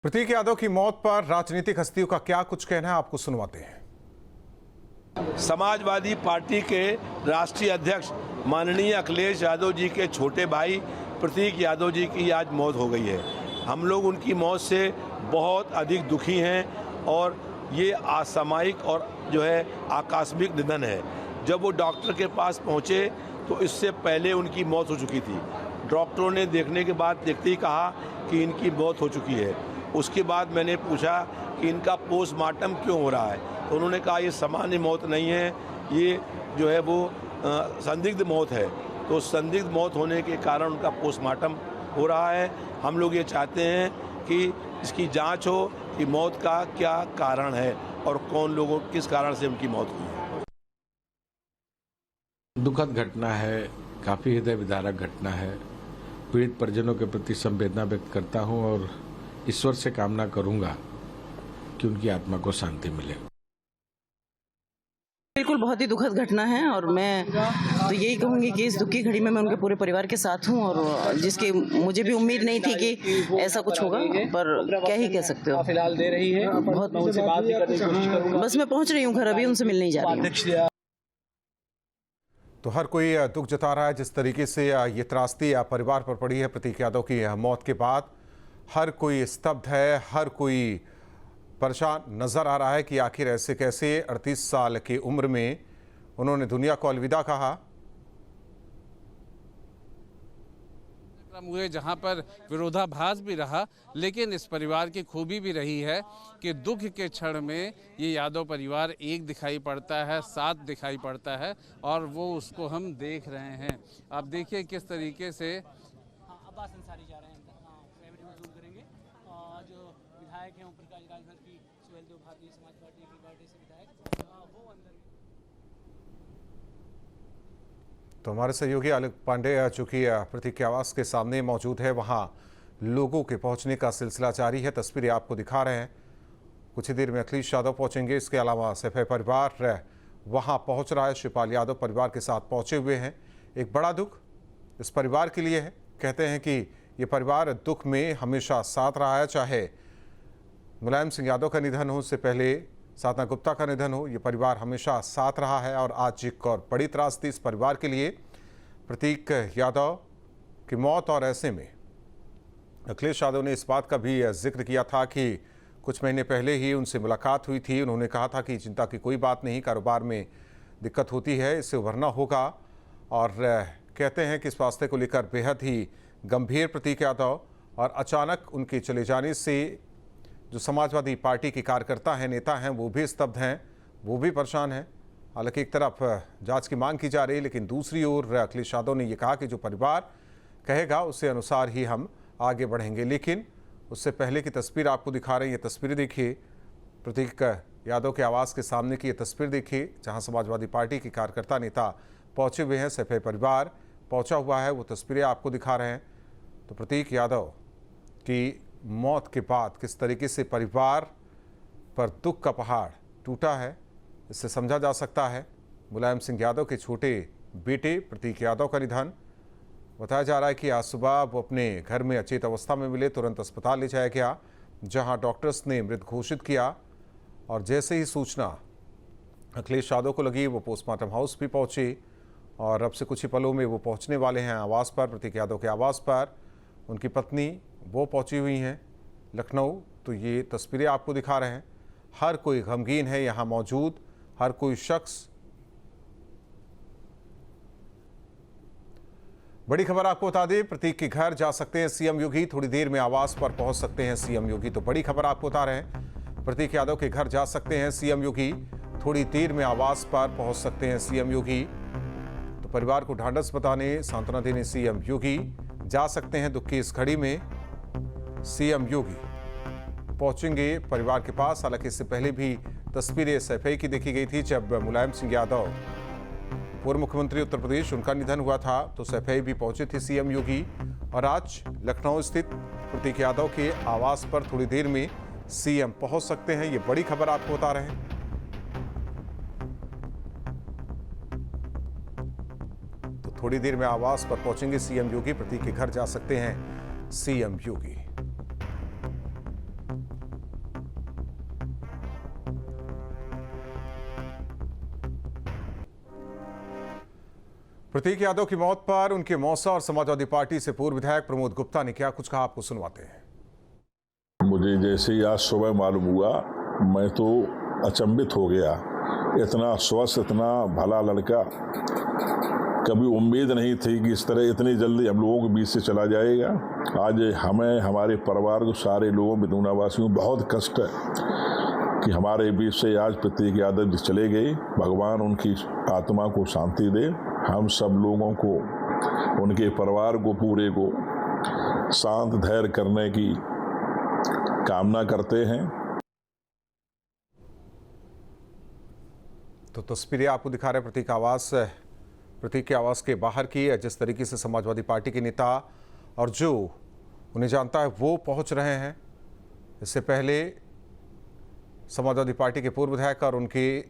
प्रतीक यादव की मौत पर राजनीतिक हस्तियों का क्या कुछ कहना है, आपको सुनवाते हैं। समाजवादी पार्टी के राष्ट्रीय अध्यक्ष माननीय अखिलेश यादव जी के छोटे भाई प्रतीक यादव जी की आज मौत हो गई है। हम लोग उनकी मौत से बहुत अधिक दुखी हैं और ये असामयिक और जो है आकस्मिक निधन है। जब वो डॉक्टर के पास पहुँचे तो इससे पहले उनकी मौत हो चुकी थी। डॉक्टरों ने देखने के बाद देखते ही कहा कि इनकी मौत हो चुकी है। उसके बाद मैंने पूछा कि इनका पोस्टमार्टम क्यों हो रहा है, तो उन्होंने कहा ये सामान्य मौत नहीं है, ये जो है वो संदिग्ध मौत है। तो संदिग्ध मौत होने के कारण उनका पोस्टमार्टम हो रहा है। हम लोग ये चाहते हैं कि इसकी जांच हो कि मौत का क्या कारण है और कौन लोगों किस कारण से उनकी मौत हुई है। दुखद घटना है, काफ़ी हृदय विदारक घटना है। पीड़ित परिजनों के प्रति संवेदना व्यक्त करता हूं और ईश्वर से कामना करूंगा कि उनकी आत्मा को शांति मिले। बिल्कुल बहुत ही दुखद घटना है और मैं तो यही कहूंगी कि इस दुख की घड़ी में मैं उनके पूरे परिवार के साथ हूं और जिसकी मुझे भी उम्मीद नहीं थी कि ऐसा कुछ होगा, पर क्या ही कह सकते हो। फिलहाल दे रही है, बहुत मैं उनसे बात भी करने की कोशिश करूंगा। बस मैं पहुंच रही हूं घर, अभी उनसे मिलने ही जा रही हूं। तो हर कोई दुख जता रहा है जिस तरीके से ये त्रासदी परिवार पर पड़ी है प्रतीक यादव की मौत के बाद। हर कोई स्तब्ध है, हर कोई परेशान नजर आ रहा है कि आखिर ऐसे कैसे 38 साल की उम्र में उन्होंने दुनिया को अलविदा कहा। हुए जहां पर विरोधाभास भी रहा, लेकिन इस परिवार की खूबी भी रही है कि दुख के क्षण में ये यादव परिवार एक दिखाई पड़ता है, साथ दिखाई पड़ता है और वो उसको हम देख रहे हैं। आप देखिए किस तरीके से अब्बास अंसारी जा रहे हैं, कैमरे में जूम करेंगे। जो विधायक हैं ऊपर प्रकाश राजभर की सुहेल देव भारतीय समाज पार्टी की पार्टी से विधायक वो अंदर। तो हमारे सहयोगी आलोक पांडे चूंकि प्रतीक के आवास के सामने मौजूद है, वहां लोगों के पहुंचने का सिलसिला जारी है। तस्वीरें आपको दिखा रहे हैं। कुछ ही देर में अखिलेश यादव पहुंचेंगे। इसके अलावा सैफई परिवार वहां पहुंच रहा है, शिवपाल यादव परिवार के साथ पहुंचे हुए हैं। एक बड़ा दुख इस परिवार के लिए है। कहते हैं कि ये परिवार दुख में हमेशा साथ रहा है, चाहे मुलायम सिंह यादव का निधन हो, उससे पहले साधना गुप्ता का निधन हो, ये परिवार हमेशा साथ रहा है। और आज एक और बड़ी त्रासदी इस परिवार के लिए, प्रतीक यादव की मौत। और ऐसे में अखिलेश यादव ने इस बात का भी जिक्र किया था कि कुछ महीने पहले ही उनसे मुलाकात हुई थी। उन्होंने कहा था कि चिंता की कोई बात नहीं, कारोबार में दिक्कत होती है, इससे उभरना होगा। और कहते हैं कि स्वास्थ्य को लेकर बेहद ही गंभीर प्रतीक यादव, और अचानक उनके चले जाने से जो समाजवादी पार्टी के कार्यकर्ता हैं, नेता हैं, वो भी स्तब्ध हैं, वो भी परेशान हैं। हालांकि एक तरफ जांच की मांग की जा रही है, लेकिन दूसरी ओर अखिलेश यादव ने ये कहा कि जो परिवार कहेगा उसके अनुसार ही हम आगे बढ़ेंगे। लेकिन उससे पहले की तस्वीर आपको दिखा रहे हैं। ये तस्वीरें देखिए, प्रतीक यादव के आवास के सामने की ये तस्वीर देखिए, जहाँ समाजवादी पार्टी के कार्यकर्ता नेता पहुँचे हुए हैं, सैफई परिवार पहुँचा हुआ है, वो तस्वीरें आपको दिखा रहे हैं। तो प्रतीक यादव की मौत के बाद किस तरीके से परिवार पर दुख का पहाड़ टूटा है, इससे समझा जा सकता है। मुलायम सिंह यादव के छोटे बेटे प्रतीक यादव का निधन। बताया जा रहा है कि आज सुबह वो अपने घर में अचेत अवस्था में मिले, तुरंत अस्पताल ले जाया गया, जहां डॉक्टर्स ने मृत घोषित किया। और जैसे ही सूचना अखिलेश यादव को लगी, वो पोस्टमार्टम हाउस भी पहुंचे और अब से कुछ ही पलों में वो पहुंचने वाले हैं आवास पर, प्रतीक यादव के आवास पर। उनकी पत्नी वो पहुंची हुई हैं लखनऊ। तो ये तस्वीरें आपको दिखा रहे हैं। हर कोई गमगीन है यहाँ मौजूद, हर कोई शख्स। बड़ी खबर आपको बता दें, प्रतीक के घर जा सकते हैं सीएम योगी, थोड़ी देर में आवास पर पहुंच सकते हैं सीएम योगी। तो बड़ी खबर आपको बता रहे हैं, प्रतीक यादव के घर जा सकते हैं सीएम योगी, थोड़ी देर में आवास पर पहुंच सकते हैं सीएम योगी। तो परिवार को ढांढस बताने, सांत्वना देने सीएम योगी जा सकते हैं। दुख की इस घड़ी में सीएम योगी पहुंचेंगे परिवार के पास। हालांकि इससे पहले भी तस्वीरें सैफई की देखी गई थी, जब मुलायम सिंह यादव पूर्व मुख्यमंत्री उत्तर प्रदेश, उनका निधन हुआ था, तो सैफई भी पहुंचे थे सीएम योगी। और आज लखनऊ स्थित प्रतीक यादव के आवास पर थोड़ी देर में सीएम पहुंच सकते हैं। ये बड़ी खबर आपको बता रहे हैं। तो थोड़ी देर में आवास पर पहुंचेंगे सीएम योगी, प्रतीक के घर जा सकते हैं सीएम योगी। प्रतीक यादव की मौत पर उनके मौसा और समाजवादी पार्टी से पूर्व विधायक प्रमोद गुप्ता ने क्या कुछ कहा, आपको सुनवाते हैं। मुझे जैसे ही आज सुबह मालूम हुआ, मैं तो अचंभित हो गया। इतना स्वस्थ, इतना भला लड़का, कभी उम्मीद नहीं थी कि इस तरह इतनी जल्दी हम लोगों के बीच से चला जाएगा। आज हमें, हमारे परिवार को, सारे लोगों, बितूना वासियों बहुत कष्ट है कि हमारे बीच से आज प्रतीक यादव जी चले गए। भगवान उनकी आत्मा को शांति दे। हम सब लोगों को, उनके परिवार को, पूरे को शांत धैर्य करने की कामना करते हैं। तो तस्वीरें आपको दिखा रहे प्रतीक के आवास के बाहर की, जिस तरीके से समाजवादी पार्टी के नेता और जो उन्हें जानता है वो पहुंच रहे हैं। इससे पहले समाजवादी पार्टी के पूर्व विधायक और उनके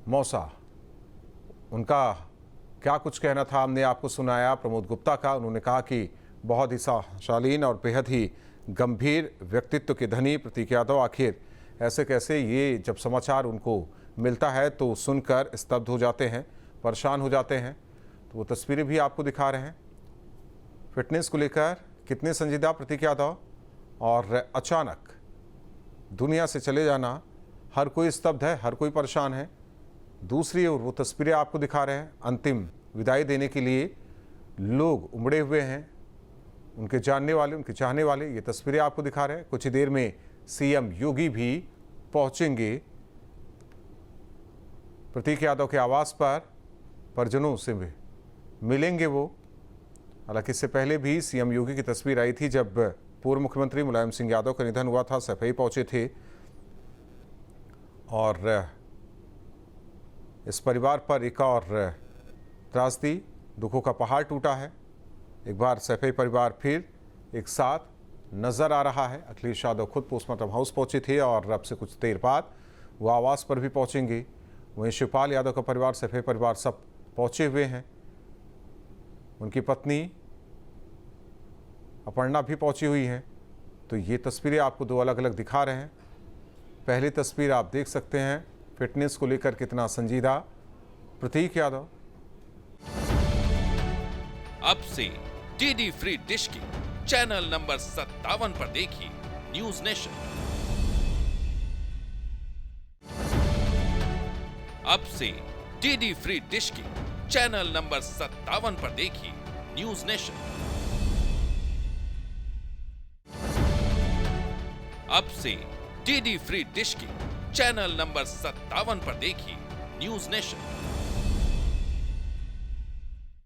मौसा, उनका क्या कुछ कहना था हमने आपको सुनाया प्रमोद गुप्ता का। उन्होंने कहा कि बहुत ही शालीन और बेहद ही गंभीर व्यक्तित्व के धनी प्रतीक यादव आखिर ऐसे कैसे, ये जब समाचार उनको मिलता है तो सुनकर स्तब्ध हो जाते हैं, परेशान हो जाते हैं। तो वो तस्वीरें भी आपको दिखा रहे हैं। फिटनेस को लेकर कितने संजीदा प्रतीक यादव, और अचानक दुनिया से चले जाना, हर कोई स्तब्ध है, हर कोई परेशान है। दूसरी ओर वो तस्वीरें आपको दिखा रहे हैं, अंतिम विदाई देने के लिए लोग उमड़े हुए हैं, उनके जानने वाले, उनके चाहने वाले। ये तस्वीरें आपको दिखा रहे हैं। कुछ ही देर में सीएम योगी भी पहुंचेंगे प्रतीक यादव के आवास पर, परिजनों से भी मिलेंगे वो। हालांकि इससे पहले भी सीएम योगी की तस्वीर आई थी जब पूर्व मुख्यमंत्री मुलायम सिंह यादव का निधन हुआ था। सफाई पहुंचे थे और इस परिवार पर एक और त्रासदी, दुखों का पहाड़ टूटा है। एक बार सैफई परिवार फिर एक साथ नजर आ रहा है। अखिलेश यादव खुद पोस्टमार्टम हाउस पहुंचे थे और अब से कुछ देर बाद वो आवास पर भी पहुंचेंगे। वहीं शिवपाल यादव का परिवार, सैफई परिवार सब पहुंचे हुए हैं। उनकी पत्नी अपर्णा भी पहुंची हुई हैं। तो ये तस्वीरें आपको दो अलग अलग दिखा रहे हैं। पहली तस्वीर आप देख सकते हैं, फिटनेस को लेकर कितना संजीदा प्रतीक यादव। अब से डीडी फ्री डिश की चैनल नंबर 57 पर देखिए न्यूज नेशन। अब से डीडी फ्री डिश की चैनल नंबर 57 पर देखिए न्यूज नेशन। अब से डीडी फ्री डिश की चैनल नंबर 57 पर देखिए न्यूज नेशन।